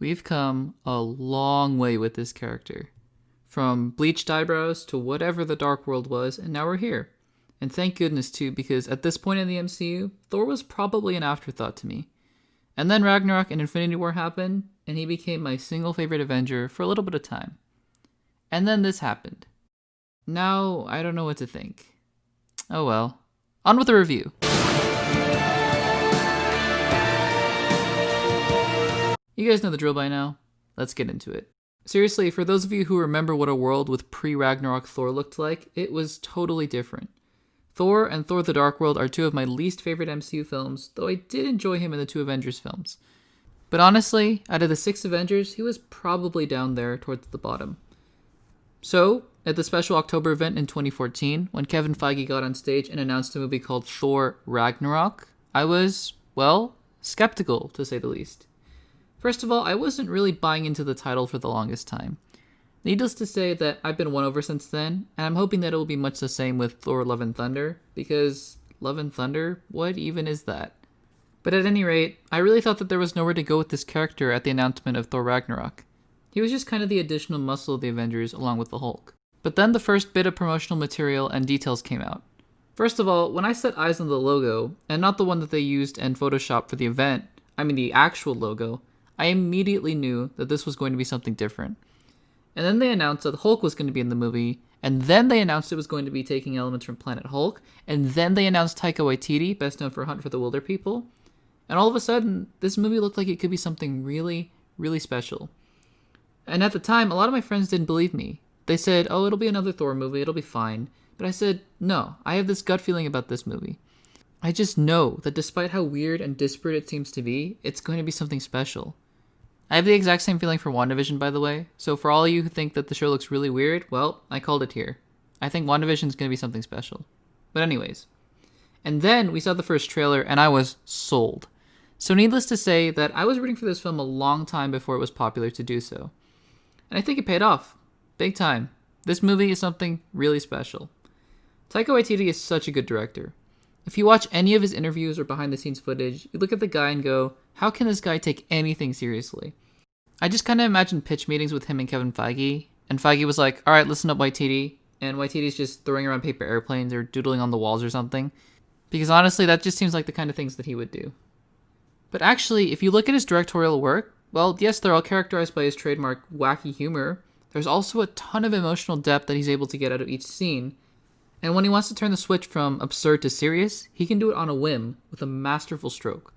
we've come a long way with this character. From bleached eyebrows to whatever the Dark World was, and now we're here. And thank goodness too, because at this point in the MCU, Thor was probably an afterthought to me. And then Ragnarok and Infinity War happened, and he became my single favorite Avenger for a little bit of time. And then this happened. Now, I don't know what to think. Oh well. On with the review. You guys know the drill by now. Let's get into it. Seriously, for those of you who remember what a world with pre-Ragnarok Thor looked like, it was totally different. Thor and Thor the Dark World are two of my least favorite MCU films, though I did enjoy him in the two Avengers films. But honestly, out of the 6 Avengers, he was probably down there towards the bottom. So, at the special October event in 2014, when Kevin Feige got on stage and announced a movie called Thor Ragnarok, I was, well, skeptical, to say the least. First of all, I wasn't really buying into the title for the longest time. Needless to say that I've been won over since then, and I'm hoping that it will be much the same with Thor Love and Thunder, because Love and Thunder, what even is that? But at any rate, I really thought that there was nowhere to go with this character at the announcement of Thor Ragnarok. He was just kind of the additional muscle of the Avengers along with the Hulk. But then the first bit of promotional material and details came out. First of all, when I set eyes on the logo, and not the one that they used in Photoshop for the event, I mean the actual logo, I immediately knew that this was going to be something different. And then they announced that Hulk was going to be in the movie, and then they announced it was going to be taking elements from Planet Hulk, and then they announced Taika Waititi, best known for Hunt for the Wilder People. And all of a sudden, this movie looked like it could be something really, really special. And at the time, a lot of my friends didn't believe me. They said, oh, it'll be another Thor movie, it'll be fine. But I said, no, I have this gut feeling about this movie. I just know that despite how weird and disparate it seems to be, it's going to be something special. I have the exact same feeling for WandaVision, by the way, so for all of you who think that the show looks really weird, well, I called it here. I think WandaVision's going to be something special. But anyways. And then we saw the first trailer, and I was sold. So needless to say that I was rooting for this film a long time before it was popular to do so. And I think it paid off. Big time. This movie is something really special. Taika Waititi is such a good director. If you watch any of his interviews or behind-the-scenes footage, you look at the guy and go, how can this guy take anything seriously? I just kind of imagine pitch meetings with him and Kevin Feige, and Feige was like, alright, listen up, Waititi, and Waititi's just throwing around paper airplanes or doodling on the walls or something, because honestly, that just seems like the kind of things that he would do. But actually, if you look at his directorial work, well, yes, they're all characterized by his trademark wacky humor. There's also a ton of emotional depth that he's able to get out of each scene, and when he wants to turn the switch from absurd to serious, he can do it on a whim with a masterful stroke.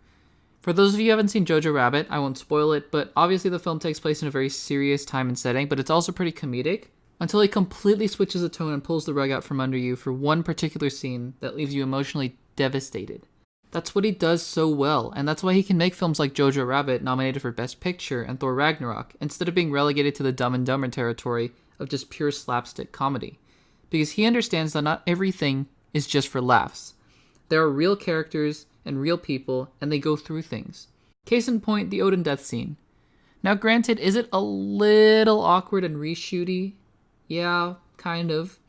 For those of you who haven't seen Jojo Rabbit, I won't spoil it, but obviously the film takes place in a very serious time and setting, but it's also pretty comedic, until he completely switches the tone and pulls the rug out from under you for one particular scene that leaves you emotionally devastated. That's what he does so well, and that's why he can make films like Jojo Rabbit nominated for Best Picture and Thor Ragnarok, instead of being relegated to the Dumb and Dumber territory of just pure slapstick comedy. Because he understands that not everything is just for laughs. There are real characters and real people, and they go through things. Case in point, the Odin death scene. Now granted, is it a little awkward and reshooty? Yeah, kind of.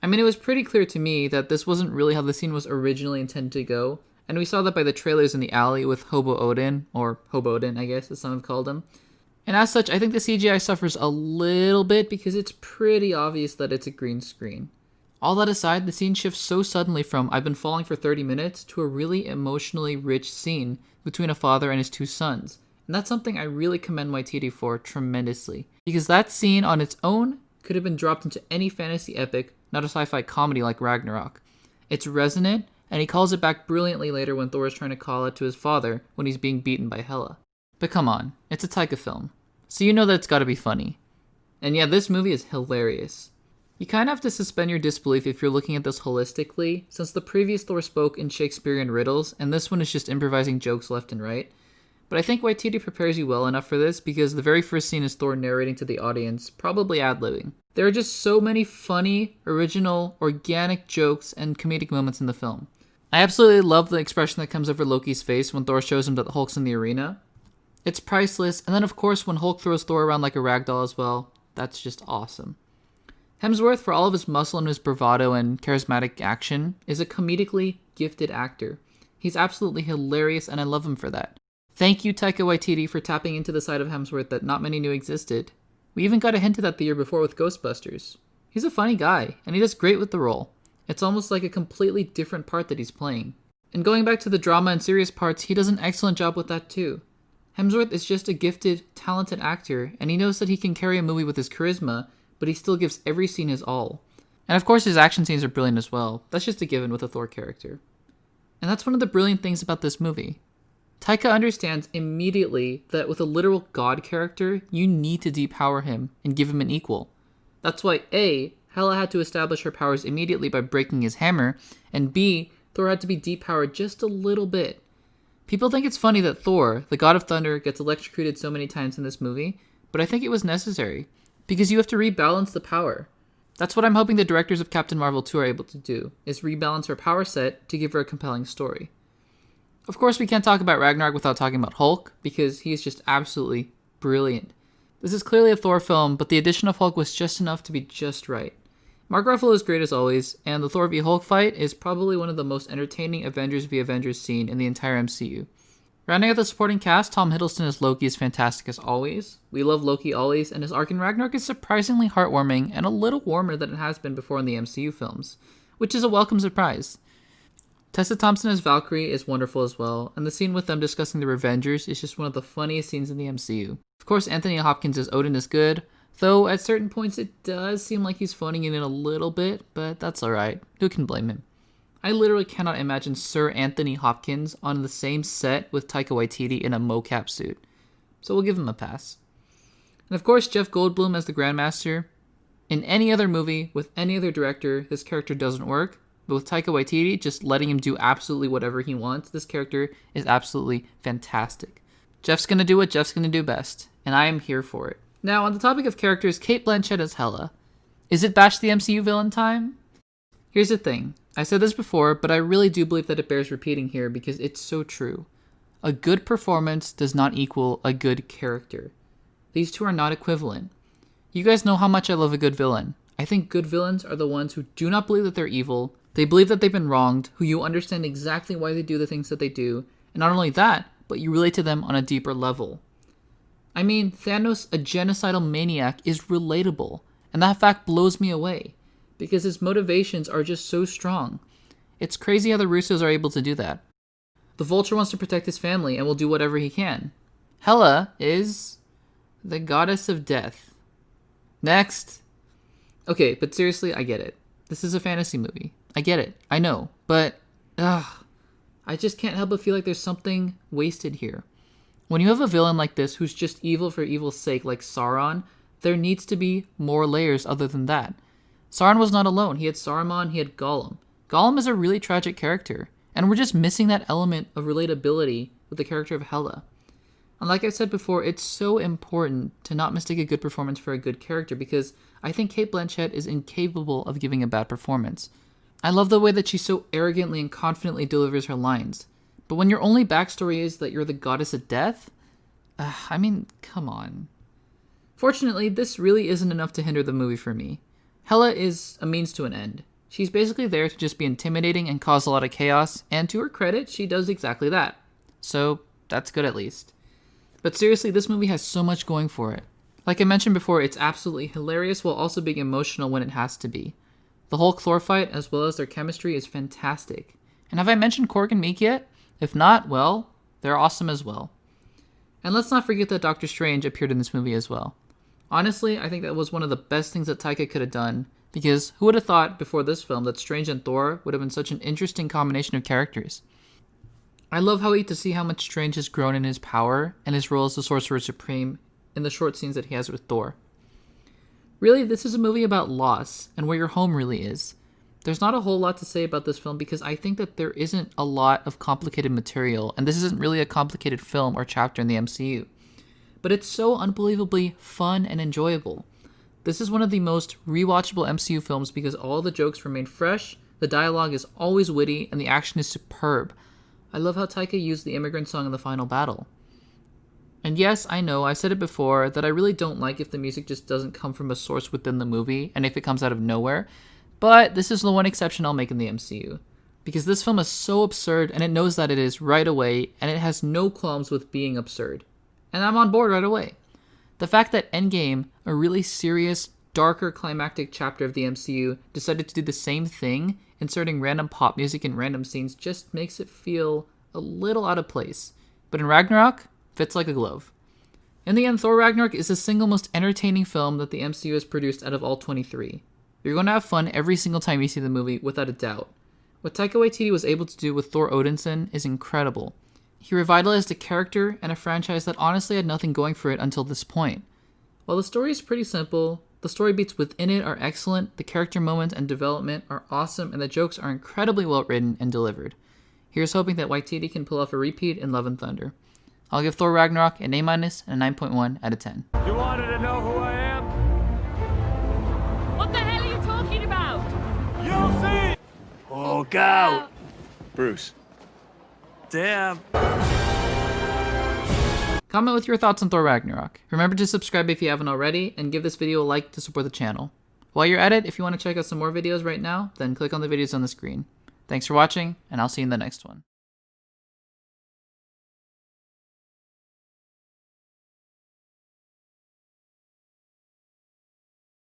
I mean, it was pretty clear to me that this wasn't really how the scene was originally intended to go, and we saw that by the trailers in the alley with Hobo Odin, or Hobodin, I guess, as some have called him. And as such, I think the CGI suffers a little bit because it's pretty obvious that it's a green screen. All that aside, the scene shifts so suddenly from I've been falling for 30 minutes to a really emotionally rich scene between a father and his 2 sons. And that's something I really commend Waititi for tremendously. Because that scene on its own could have been dropped into any fantasy epic, not a sci-fi comedy like Ragnarok. It's resonant, and he calls it back brilliantly later when Thor is trying to call it to his father when he's being beaten by Hela. But come on, it's a Taika film, so you know that it's gotta be funny. And yeah, this movie is hilarious. You kind of have to suspend your disbelief if you're looking at this holistically, since the previous Thor spoke in Shakespearean riddles, and this one is just improvising jokes left and right. But I think Waititi prepares you well enough for this, because the very first scene is Thor narrating to the audience, probably ad-libbing. There are just so many funny, original, organic jokes and comedic moments in the film. I absolutely love the expression that comes over Loki's face when Thor shows him that Hulk's in the arena. It's priceless, and then of course when Hulk throws Thor around like a ragdoll as well, that's just awesome. Hemsworth, for all of his muscle and his bravado and charismatic action, is a comedically gifted actor. He's absolutely hilarious, and I love him for that. Thank you, Taika Waititi, for tapping into the side of Hemsworth that not many knew existed. We even got a hint of that the year before with Ghostbusters. He's a funny guy, and he does great with the role. It's almost like a completely different part that he's playing. And going back to the drama and serious parts, he does an excellent job with that too. Hemsworth is just a gifted, talented actor, and he knows that he can carry a movie with his charisma, but he still gives every scene his all. And of course his action scenes are brilliant as well. That's just a given with a Thor character. And that's one of the brilliant things about this movie. Taika understands immediately that with a literal god character, you need to depower him and give him an equal. That's why A, Hela had to establish her powers immediately by breaking his hammer, and B, Thor had to be depowered just a little bit. People think it's funny that Thor, the god of thunder, gets electrocuted so many times in this movie, but I think it was necessary, because you have to rebalance the power. That's what I'm hoping the directors of Captain Marvel 2 are able to do, is rebalance her power set to give her a compelling story. Of course, we can't talk about Ragnarok without talking about Hulk, because he is just absolutely brilliant. This is clearly a Thor film, but the addition of Hulk was just enough to be just right. Mark Ruffalo is great as always, and the Thor v Hulk fight is probably one of the most entertaining Avengers v Avengers scene in the entire MCU. Rounding out the supporting cast, Tom Hiddleston as Loki is fantastic as always. We love Loki always, and his arc in Ragnarok is surprisingly heartwarming and a little warmer than it has been before in the MCU films, which is a welcome surprise. Tessa Thompson as Valkyrie is wonderful as well, and the scene with them discussing the Revengers is just one of the funniest scenes in the MCU. Of course, Anthony Hopkins as Odin is good, though at certain points it does seem like he's phoning it in a little bit, but that's alright. Who can blame him? I literally cannot imagine Sir Anthony Hopkins on the same set with Taika Waititi in a mocap suit, so we'll give him a pass. And of course, Jeff Goldblum as the Grandmaster. In any other movie, with any other director, this character doesn't work, but with Taika Waititi, just letting him do absolutely whatever he wants, this character is absolutely fantastic. Jeff's gonna do what Jeff's gonna do best, and I am here for it. Now, on the topic of characters, Cate Blanchett as Hela. Is it Bash the MCU villain time? Here's the thing. I said this before, but I really do believe that it bears repeating here because it's so true. A good performance does not equal a good character. These two are not equivalent. You guys know how much I love a good villain. I think good villains are the ones who do not believe that they're evil, they believe that they've been wronged, who you understand exactly why they do the things that they do, and not only that, but you relate to them on a deeper level. I mean, Thanos, a genocidal maniac, is relatable, and that fact blows me away, because his motivations are just so strong. It's crazy how the Russos are able to do that. The Vulture wants to protect his family and will do whatever he can. Hela is the goddess of death. Next. Okay, but seriously, I get it. This is a fantasy movie. I get it. I know. But, I just can't help but feel like there's something wasted here. When you have a villain like this who's just evil for evil's sake, like Sauron, there needs to be more layers other than that. Sauron was not alone. He had Saruman, he had Gollum. Gollum is a really tragic character, and we're just missing that element of relatability with the character of Hela. And like I said before, it's so important to not mistake a good performance for a good character, because I think Cate Blanchett is incapable of giving a bad performance. I love the way that she so arrogantly and confidently delivers her lines. But when your only backstory is that you're the goddess of death, come on. Fortunately, this really isn't enough to hinder the movie for me. Hela is a means to an end. She's basically there to just be intimidating and cause a lot of chaos, and to her credit, she does exactly that. So, that's good at least. But seriously, this movie has so much going for it. Like I mentioned before, it's absolutely hilarious while also being emotional when it has to be. The Hulk Thor fight, as well as their chemistry, is fantastic. And have I mentioned Korg and Meek yet? If not, well, they're awesome as well. And let's not forget that Doctor Strange appeared in this movie as well. Honestly, I think that was one of the best things that Taika could have done, because who would have thought before this film that Strange and Thor would have been such an interesting combination of characters? I love to see how much Strange has grown in his power and his role as the Sorcerer Supreme in the short scenes that he has with Thor. Really, this is a movie about loss and where your home really is. There's not a whole lot to say about this film because I think that there isn't a lot of complicated material, and this isn't really a complicated film or chapter in the MCU. But it's so unbelievably fun and enjoyable. This is one of the most rewatchable MCU films because all the jokes remain fresh, the dialogue is always witty, and the action is superb. I love how Taika used the immigrant song in the final battle. And yes, I know, I've said it before, that I really don't like if the music just doesn't come from a source within the movie, and if it comes out of nowhere, but this is the one exception I'll make in the MCU. because this film is so absurd and it knows that it is right away, and it has no qualms with being absurd. And I'm on board right away. The fact that Endgame, a really serious, darker climactic chapter of the MCU, decided to do the same thing, inserting random pop music in random scenes, just makes it feel a little out of place. But in Ragnarok, fits like a glove. In the end, Thor Ragnarok is the single most entertaining film that the MCU has produced out of all 23. You're going to have fun every single time you see the movie, without a doubt. What Taika Waititi was able to do with Thor Odinson is incredible. He revitalized a character and a franchise that honestly had nothing going for it until this point. While the story is pretty simple, the story beats within it are excellent, the character moments and development are awesome, and the jokes are incredibly well written and delivered. Here's hoping that Waititi can pull off a repeat in Love and Thunder. I'll give Thor Ragnarok an A- and a 9.1 out of 10. You wanted to know who I am? What the hell are you talking about? You'll see! Look out! Bruce. Damn. Comment with your thoughts on Thor Ragnarok. Remember to subscribe if you haven't already, and give this video a like to support the channel. While you're at it, if you want to check out some more videos right now, then click on the videos on the screen. Thanks for watching, and I'll see you in the next one.